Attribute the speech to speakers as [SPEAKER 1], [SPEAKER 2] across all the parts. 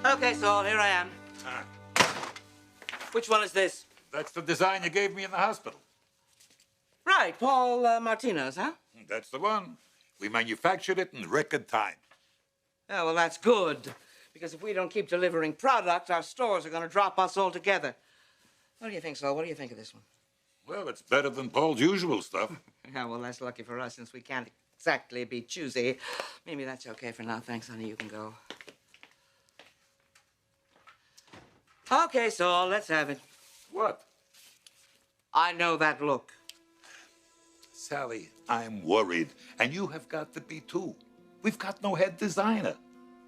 [SPEAKER 1] Okay, Saul, here I am. Which one is this?
[SPEAKER 2] That's the design you gave me in the hospital.
[SPEAKER 1] Right, Paul Martinez, huh?
[SPEAKER 2] That's the one. We manufactured it in record time.
[SPEAKER 1] Oh, well, that's good. Because if we don't keep delivering product, our stores are going to drop us altogether. What do you think, Saul? What do you think of this one?
[SPEAKER 2] Well, it's better than Paul's usual stuff.
[SPEAKER 1] Yeah, well, that's lucky for us since we can't exactly be choosy. Maybe that's okay for now. Thanks, honey. You can go. Okay, Saul, let's have it.
[SPEAKER 2] What?
[SPEAKER 1] I know that look.
[SPEAKER 2] Sally, I'm worried. And you have got to be, too. We've got no head designer.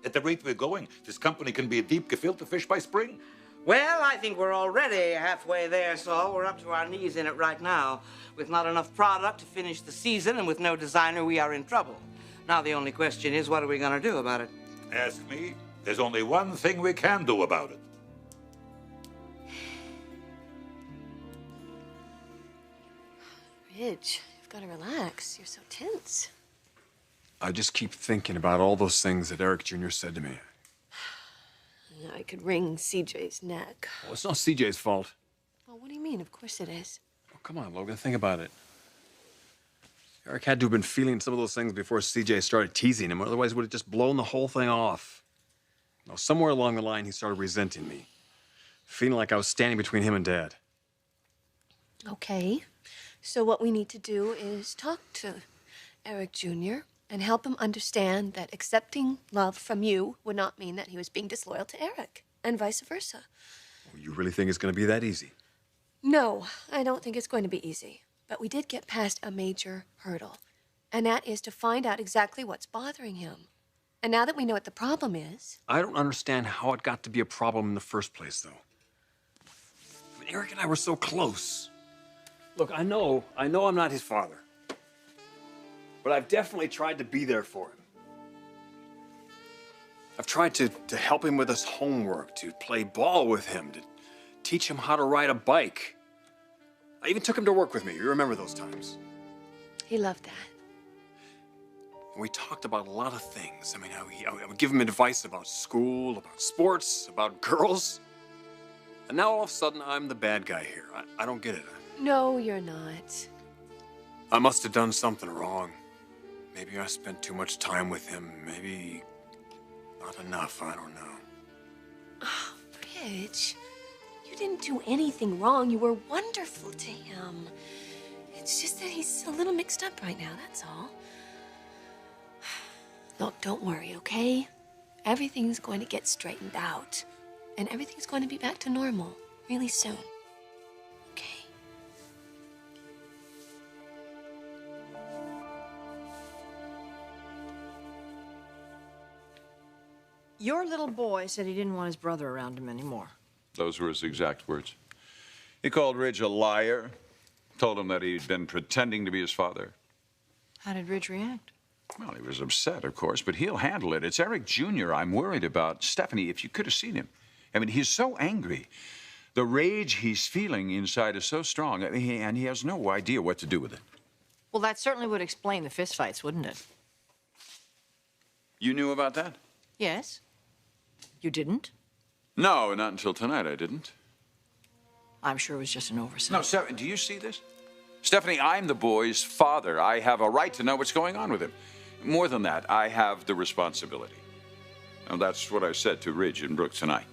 [SPEAKER 2] At the rate we're going, this company can be a deep gefilte fish by spring.
[SPEAKER 1] Well, I think we're already halfway there, Saul. We're up to our knees in it right now. With not enough product to finish the season and with no designer, we are in trouble. Now the only question is, what are we going to do about it?
[SPEAKER 2] Ask me. There's only one thing we can do about it.
[SPEAKER 3] Ridge, you've got to relax. You're so tense.
[SPEAKER 4] I just keep thinking about all those things that Eric Jr. said to me.
[SPEAKER 3] I could wring CJ's neck.
[SPEAKER 4] Well, it's not CJ's fault.
[SPEAKER 3] Well, what do you mean? Of course it is.
[SPEAKER 4] Oh, come on, Logan, think about it. Eric had to have been feeling some of those things before CJ started teasing him, otherwise he would have just blown the whole thing off. Now, somewhere along the line, he started resenting me, feeling like I was standing between him and Dad.
[SPEAKER 3] Okay. So what we need to do is talk to Eric Jr. and help him understand that accepting love from you would not mean that he was being disloyal to Eric, and vice versa.
[SPEAKER 4] Oh, you really think it's going to be that easy?
[SPEAKER 3] No, I don't think it's going to be easy. But we did get past a major hurdle, and that is to find out exactly what's bothering him. And now that we know what the problem is...
[SPEAKER 4] I don't understand how it got to be a problem in the first place, though. I mean, Eric and I were so close. Look, I know I'm not his father. But I've definitely tried to be there for him. I've tried to help him with his homework, to play ball with him, to teach him how to ride a bike. I even took him to work with me. You remember those times?
[SPEAKER 3] He loved that.
[SPEAKER 4] And we talked about a lot of things. I mean, I would give him advice about school, about sports, about girls. And now all of a sudden, I'm the bad guy here. I don't get it.
[SPEAKER 3] No, you're not.
[SPEAKER 4] I must have done something wrong. Maybe I spent too much time with him. Maybe not enough. I don't know.
[SPEAKER 3] Oh, Rich, you didn't do anything wrong. You were wonderful to him. It's just that he's a little mixed up right now, that's all. Look, don't worry, okay? Everything's going to get straightened out. And everything's going to be back to normal really soon. Okay?
[SPEAKER 5] Your little boy said he didn't want his brother around him anymore.
[SPEAKER 6] Those were his exact words. He called Ridge a liar, told him that he'd been pretending to be his father.
[SPEAKER 5] How did Ridge react?
[SPEAKER 6] Well, he was upset, of course, but he'll handle it. It's Eric Jr. I'm worried about. Stephanie, if you could have seen him. I mean, he's so angry. The rage he's feeling inside is so strong, and he has no idea what to do with it.
[SPEAKER 5] Well, that certainly would explain the fistfights, wouldn't it?
[SPEAKER 6] You knew about that?
[SPEAKER 5] Yes. You didn't?
[SPEAKER 6] No, not until tonight I didn't.
[SPEAKER 5] I'm sure it was just an oversight.
[SPEAKER 6] No, Stephanie, do you see this? Stephanie, I'm the boy's father. I have a right to know what's going on with him. More than that, I have the responsibility. And that's what I said to Ridge and Brooke tonight.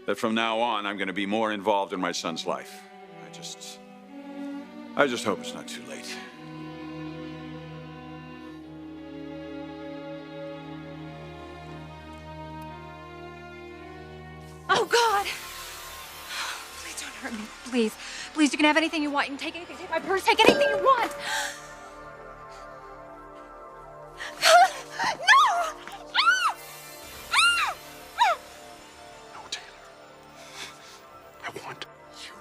[SPEAKER 6] That from now on, I'm going to be more involved in my son's life. I just hope it's not too late.
[SPEAKER 7] Oh, God! Please don't hurt me. Please. Please, you can have anything you want. You can take anything. Take my purse. Take anything you want. No!
[SPEAKER 4] No, Taylor. I want you.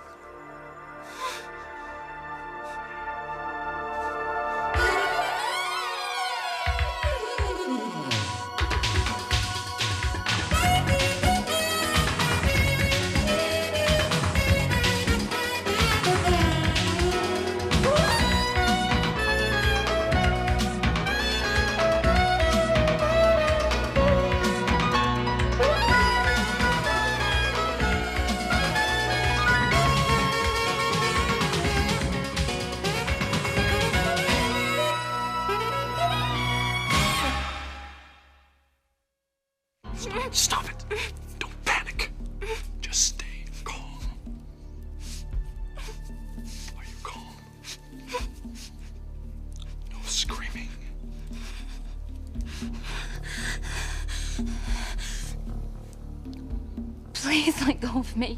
[SPEAKER 7] Please let go of me.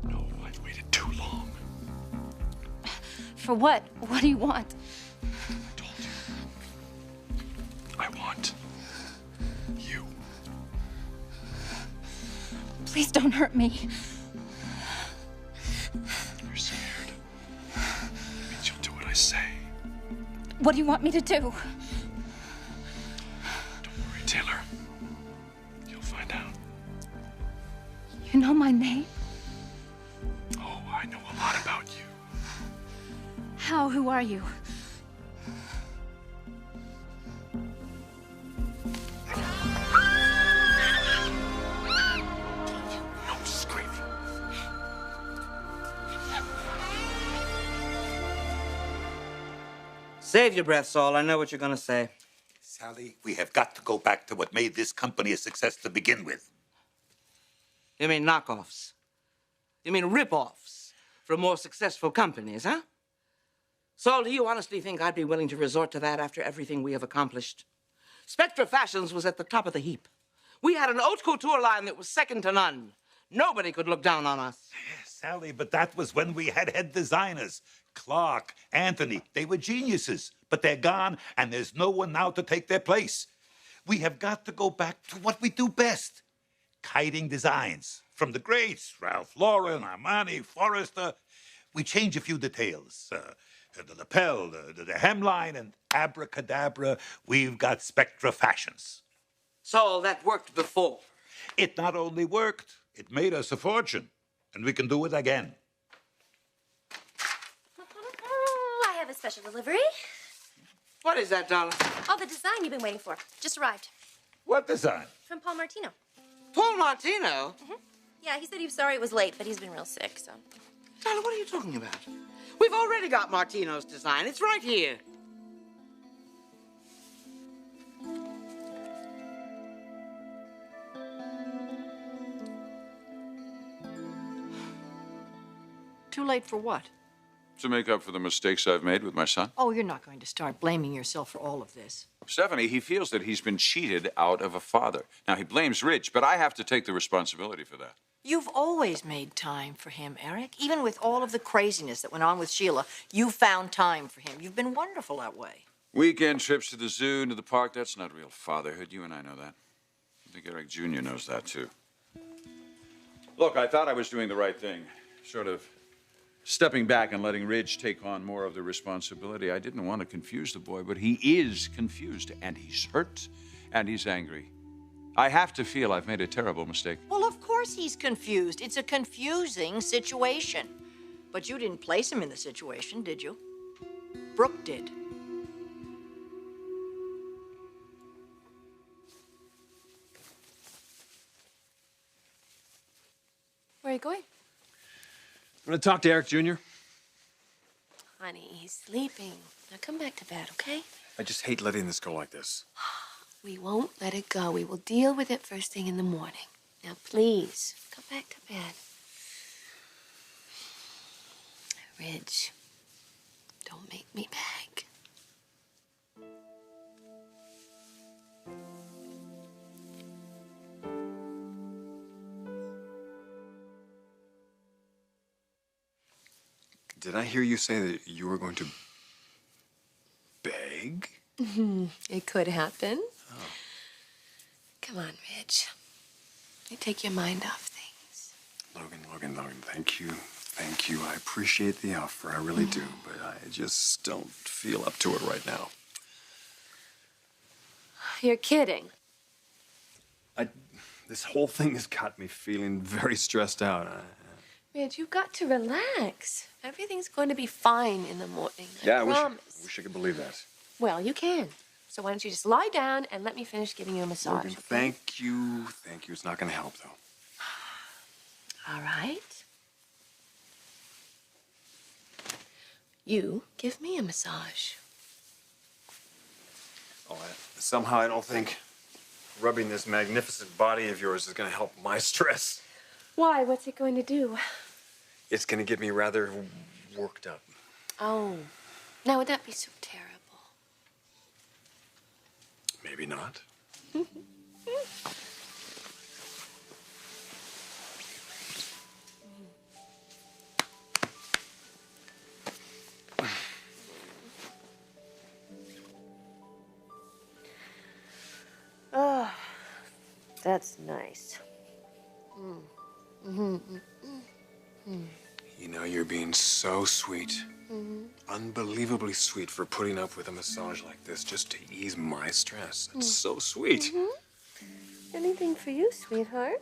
[SPEAKER 4] No, I've waited too long.
[SPEAKER 7] For what? What do you want?
[SPEAKER 4] I told you. I want you.
[SPEAKER 7] Please don't hurt me.
[SPEAKER 4] You're scared. That means you'll do what I say.
[SPEAKER 7] What do you want me to do?
[SPEAKER 4] Don't worry, Taylor. You'll find out.
[SPEAKER 7] You know my name?
[SPEAKER 4] Oh, I know a lot about you.
[SPEAKER 7] How? Who are you?
[SPEAKER 2] No screaming.
[SPEAKER 1] Save your breath, Saul. I know what you're going to say.
[SPEAKER 2] Sally, we have got to go back to what made this company a success to begin with.
[SPEAKER 1] You mean knockoffs? You mean rip-offs from more successful companies, huh? Saul, do you honestly think I'd be willing to resort to that after everything we have accomplished? Spectra Fashions was at the top of the heap. We had an haute couture line that was second to none. Nobody could look down on us.
[SPEAKER 2] Yes, Sally, but that was when we had head designers. Clark, Anthony, they were geniuses, but they're gone, and there's no one now to take their place. We have got to go back to what we do best. Kiting designs. From the greats, Ralph Lauren, Armani, Forrester. We change a few details. The lapel, the hemline, and abracadabra, we've got Spectra Fashions.
[SPEAKER 1] Saul, that worked before.
[SPEAKER 2] It not only worked, it made us a fortune, and we can do it again.
[SPEAKER 3] I have a special delivery.
[SPEAKER 1] What is that, darling?
[SPEAKER 3] Oh, the design you've been waiting for. Just arrived.
[SPEAKER 2] What design?
[SPEAKER 3] From Paul Martino.
[SPEAKER 1] Paul Martino?
[SPEAKER 3] Yeah, he said he was sorry it was late, but he's been real sick, so.
[SPEAKER 1] Darling, what are you talking about? We've already got Martino's design. It's right here.
[SPEAKER 5] Too late for what?
[SPEAKER 6] To make up for the mistakes I've made with my son.
[SPEAKER 5] Oh, you're not going to start blaming yourself for all of this.
[SPEAKER 6] Stephanie, he feels that he's been cheated out of a father. Now, he blames Rich, but I have to take the responsibility for that.
[SPEAKER 5] You've always made time for him, Eric. Even with all of the craziness that went on with Sheila, you found time for him. You've been wonderful that way.
[SPEAKER 6] Weekend trips to the zoo and to the park, that's not real fatherhood. You and I know that. I think Eric Jr. knows that, too. Look, I thought I was doing the right thing. Sort of stepping back and letting Ridge take on more of the responsibility. I didn't want to confuse the boy, but he is confused, and he's hurt, and he's angry. I have to feel I've made a terrible mistake.
[SPEAKER 5] Well, of course he's confused. It's a confusing situation. But you didn't place him in the situation, did you? Brooke did.
[SPEAKER 3] Where are you going?
[SPEAKER 4] I'm going to talk to Eric Jr.
[SPEAKER 3] Honey, he's sleeping. Now come back to bed, okay?
[SPEAKER 4] I just hate letting this go like this.
[SPEAKER 3] We won't let it go. We will deal with it first thing in the morning. Now, please, come back to bed. Ridge, don't make me beg.
[SPEAKER 4] Did I hear you say that you were going to beg?
[SPEAKER 3] It could happen. Oh. Come on, Ridge. You take your mind off things.
[SPEAKER 4] Logan, thank you. Thank you. I appreciate the offer. I really do. But I just don't feel up to it right now.
[SPEAKER 3] You're kidding.
[SPEAKER 4] This whole thing has got me feeling very stressed out.
[SPEAKER 3] Ridge, you've got to relax. Everything's going to be fine in the morning. I promise.
[SPEAKER 4] I wish I could believe that.
[SPEAKER 3] Well, you can. So why don't you just lie down and let me finish giving you a massage,
[SPEAKER 4] Logan,
[SPEAKER 3] okay?
[SPEAKER 4] thank you. Thank you. It's not going to help, though.
[SPEAKER 3] All right. You give me a massage.
[SPEAKER 4] Oh, somehow I don't think rubbing this magnificent body of yours is going to help my stress.
[SPEAKER 3] Why? What's it going to do?
[SPEAKER 4] It's going to get me rather worked up.
[SPEAKER 3] Oh. Now, would that be so terrible?
[SPEAKER 4] Maybe not.
[SPEAKER 3] That's nice.
[SPEAKER 4] You know, you're being so sweet. Unbelievably sweet for putting up with a massage like this just to ease my stress. That's so sweet.
[SPEAKER 3] Anything for you, sweetheart.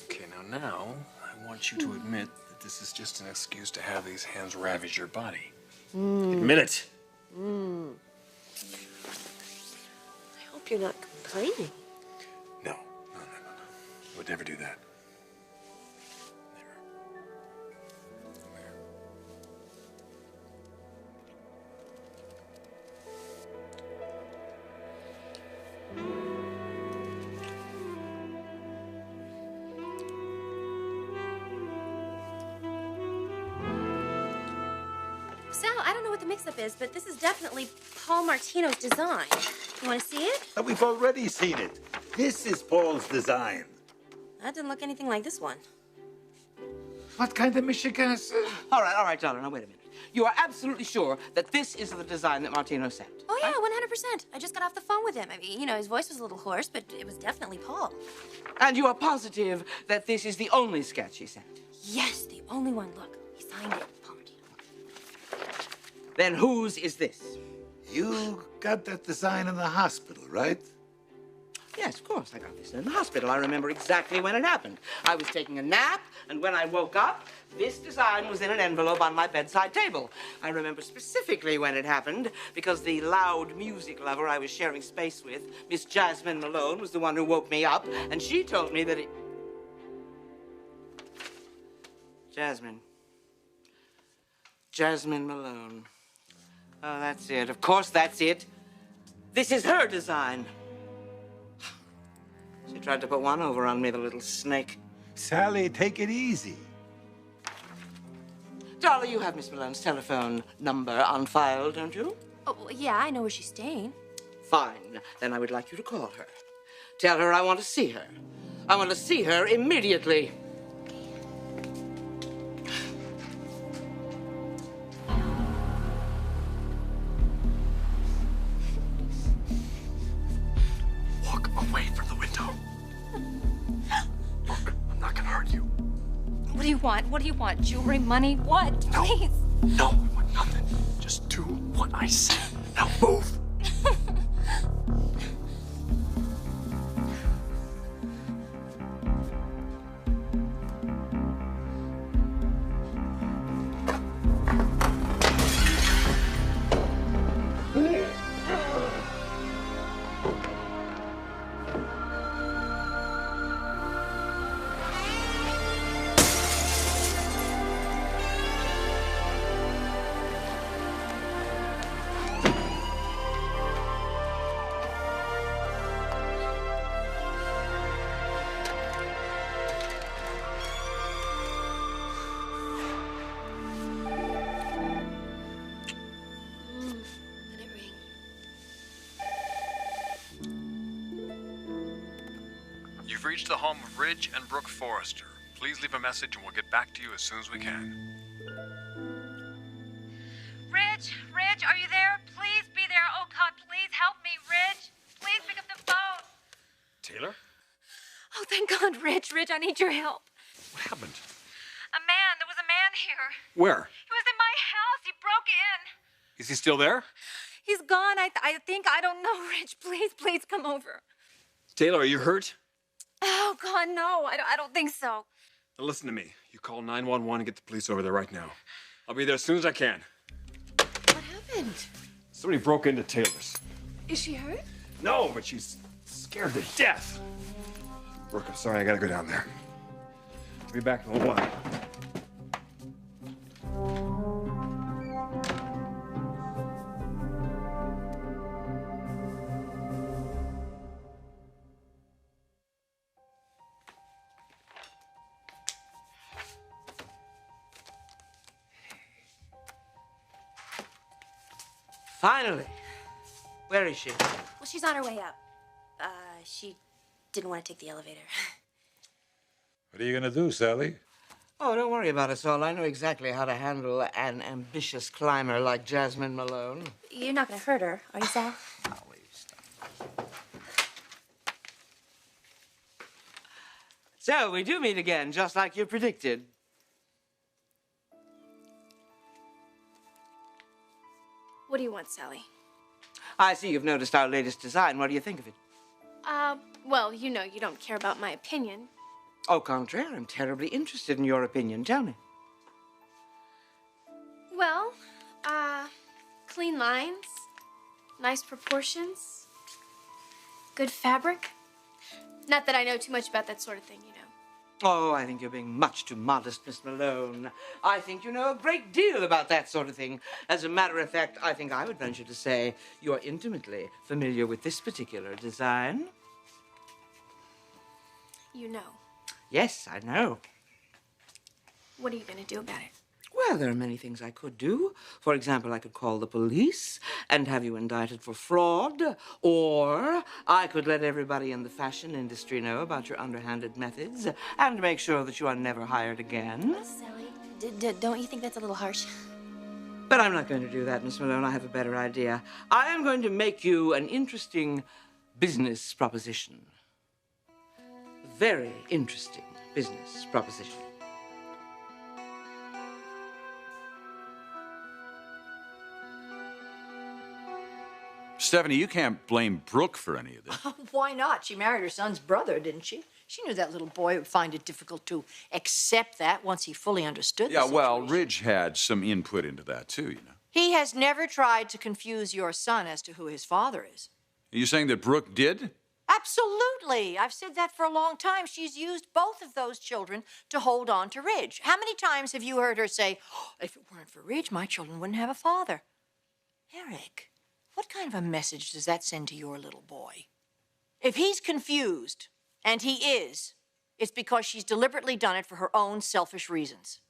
[SPEAKER 4] Okay, now, I want you to admit that this is just an excuse to have these hands ravage your body. Admit it.
[SPEAKER 3] I hope you're not complaining.
[SPEAKER 4] No. I would never do that. Never. There.
[SPEAKER 8] Sal, I don't know what the mix-up is, but this is definitely Paul Martino's design. You want to see it?
[SPEAKER 2] And we've already seen it. This is Paul's design.
[SPEAKER 8] That didn't look anything like this one.
[SPEAKER 2] What kind of Michigan?
[SPEAKER 1] All right, darling, now wait a minute. You are absolutely sure that this is the design that Martino sent?
[SPEAKER 8] Oh, yeah, 100%. I just got off the phone with him. I mean, you know, his voice was a little hoarse, but it was definitely Paul.
[SPEAKER 1] And you are positive that this is the only sketch he sent?
[SPEAKER 8] Yes, the only one. Look, he signed it, Paul Martino.
[SPEAKER 1] Then whose is this?
[SPEAKER 2] You got that design in the hospital, right?
[SPEAKER 1] Yes, of course. I got this in the hospital. I remember exactly when it happened. I was taking a nap, and when I woke up, this design was in an envelope on my bedside table. I remember specifically when it happened because the loud music lover I was sharing space with, Miss Jasmine Malone, was the one who woke me up, and she told me that it... Jasmine Malone. Oh, that's it. Of course, that's it. This is her design. She tried to put one over on me, the little snake.
[SPEAKER 2] Sally, take it easy.
[SPEAKER 1] Darla, you have Miss Malone's telephone number on file, don't you?
[SPEAKER 8] Oh, well, yeah, I know where she's staying.
[SPEAKER 1] Fine. Then I would like you to call her. Tell her I want to see her. I want to see her immediately.
[SPEAKER 4] Walk away from the window. Look, I'm not gonna hurt you.
[SPEAKER 7] What do you want? What do you want? Jewelry, money? What? Please.
[SPEAKER 4] No, I want nothing. Just do what I say. Now move.
[SPEAKER 3] Let it ring.
[SPEAKER 4] You've reached the home of Ridge and Brooke Forrester. Please leave a message and we'll get back to you as soon as we can.
[SPEAKER 7] Ridge, are you there? Please be there. Oh, God, please help me, Ridge. Please pick up the phone.
[SPEAKER 4] Taylor?
[SPEAKER 7] Oh, thank God, Ridge, I need your help.
[SPEAKER 4] What happened?
[SPEAKER 7] There was a man here.
[SPEAKER 4] Where?
[SPEAKER 7] He was in my house. He broke in.
[SPEAKER 4] Is he still there?
[SPEAKER 7] He's gone. I think. I don't know, Ridge. Please come over.
[SPEAKER 4] Taylor, are you hurt?
[SPEAKER 7] Oh, God, no. I don't think so.
[SPEAKER 4] Now listen to me. You call 911 and get the police over there right now. I'll be there as soon as I can.
[SPEAKER 3] What happened?
[SPEAKER 4] Somebody broke into Taylor's.
[SPEAKER 3] Is she hurt?
[SPEAKER 4] No, but she's scared to death. Brooke, I'm sorry. I gotta go down there. I'll be back in a little while.
[SPEAKER 1] Finally. Where is she?
[SPEAKER 8] Well, she's on her way up. She didn't want to take the elevator.
[SPEAKER 2] What are you gonna do, Sally?
[SPEAKER 1] Oh, don't worry about us all. I know exactly how to handle an ambitious climber like Jasmine Malone.
[SPEAKER 8] You're not going to hurt her, are you, Sal?
[SPEAKER 1] Oh, will you stop? So, we do meet again, just like you predicted.
[SPEAKER 8] What do you want, Sally?
[SPEAKER 1] I see you've noticed our latest design. What do you think of it?
[SPEAKER 8] Well, you know you don't care about my opinion.
[SPEAKER 1] Au contraire, I'm terribly interested in your opinion. Tell me.
[SPEAKER 8] Well, clean lines, nice proportions, good fabric. Not that I know too much about that sort of thing, you know.
[SPEAKER 1] Oh, I think you're being much too modest, Miss Malone. I think you know a great deal about that sort of thing. As a matter of fact, I think I would venture to say you're intimately familiar with this particular design.
[SPEAKER 8] You know.
[SPEAKER 1] Yes, I know.
[SPEAKER 8] What are you going to do about it?
[SPEAKER 1] Well, there are many things I could do. For example, I could call the police and have you indicted for fraud. Or I could let everybody in the fashion industry know about your underhanded methods and make sure that you are never hired again.
[SPEAKER 8] Sally, don't you think that's a little harsh?
[SPEAKER 1] But I'm not going to do that, Miss Malone. I have a better idea. I am going to make you an interesting business proposition. Very interesting business proposition.
[SPEAKER 6] Stephanie, you can't blame Brooke for any of this.
[SPEAKER 5] Why not? She married her son's brother, didn't she? She knew that little boy would find it difficult to accept that once he fully understood the situation.
[SPEAKER 6] Well, Ridge had some input into that, too, you know.
[SPEAKER 5] He has never tried to confuse your son as to who his father is.
[SPEAKER 6] Are you saying that Brooke did?
[SPEAKER 5] Absolutely. I've said that for a long time. She's used both of those children to hold on to Ridge. How many times have you heard her say, oh, if it weren't for Ridge, my children wouldn't have a father? Eric, what kind of a message does that send to your little boy? If he's confused, and he is, it's because she's deliberately done it for her own selfish reasons.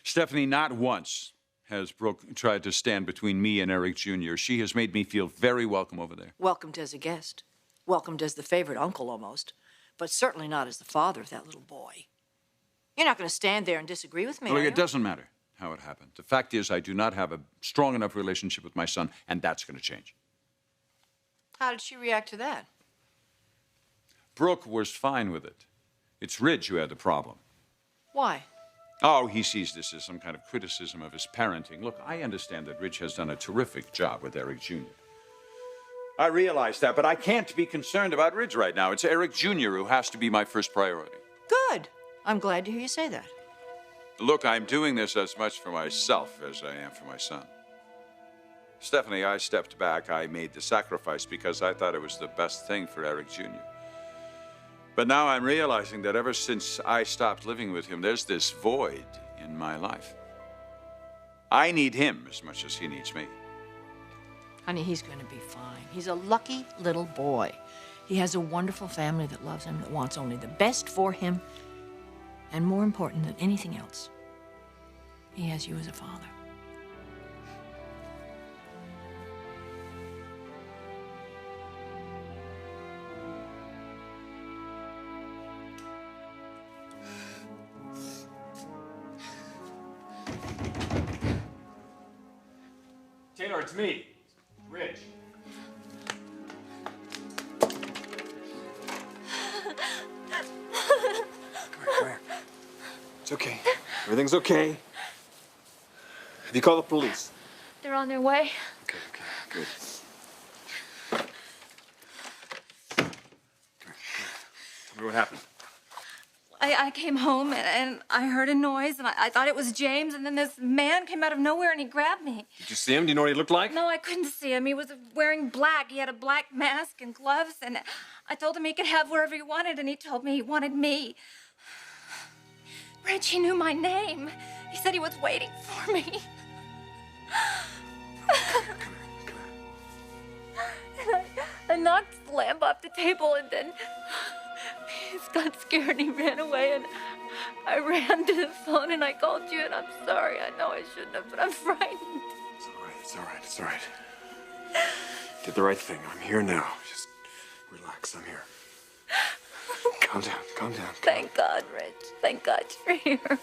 [SPEAKER 6] Stephanie, not once has Brooke tried to stand between me and Eric Jr. She has made me feel very welcome over there.
[SPEAKER 5] Welcomed as a guest. Welcomed as the favorite uncle, almost. But certainly not as the father of that little boy. You're not going to stand there and disagree with me,
[SPEAKER 6] Look,
[SPEAKER 5] are you?
[SPEAKER 6] it doesn't matter how it happened. The fact is, I do not have a strong enough relationship with my son, and that's going to change.
[SPEAKER 5] How did she react to that?
[SPEAKER 6] Brooke was fine with it. It's Ridge who had the problem.
[SPEAKER 5] Why?
[SPEAKER 6] Oh, he sees this as some kind of criticism of his parenting. Look, I understand that Ridge has done a terrific job with Eric Jr. I realize that, but I can't be concerned about Ridge right now. It's Eric Jr. who has to be my first priority.
[SPEAKER 5] Good. I'm glad to hear you say that.
[SPEAKER 6] Look, I'm doing this as much for myself as I am for my son. Stephanie, I stepped back. I made the sacrifice because I thought it was the best thing for Eric Jr. But now I'm realizing that ever since I stopped living with him, there's this void in my life. I need him as much as he needs me.
[SPEAKER 5] Honey, he's going to be fine. He's a lucky little boy. He has a wonderful family that loves him, that wants only the best for him. And more important than anything else, he has you as a father.
[SPEAKER 4] Taylor, it's me, Ridge. Come here. It's okay. Everything's okay. Have you called the police?
[SPEAKER 7] They're on their way.
[SPEAKER 4] Okay, good. Come here. Tell me what happened.
[SPEAKER 7] I came home and I heard a noise and I thought it was James, and then this man came out of nowhere and he grabbed me.
[SPEAKER 4] Did you see him? Do you know what he looked like?
[SPEAKER 7] No, I couldn't see him. He was wearing black. He had a black mask and gloves, and I told him he could have wherever he wanted, and he told me he wanted me. Rich, he knew my name. He said he was waiting for me. And I knocked the lamp off the table, and then he got scared and he ran away, and I ran to the phone and I called you, and I'm sorry. I know I shouldn't have, but I'm frightened.
[SPEAKER 4] It's all right. Did the right thing. I'm here now. Just relax. I'm here. Calm down.
[SPEAKER 7] Thank God, Rich. Thank God you're here.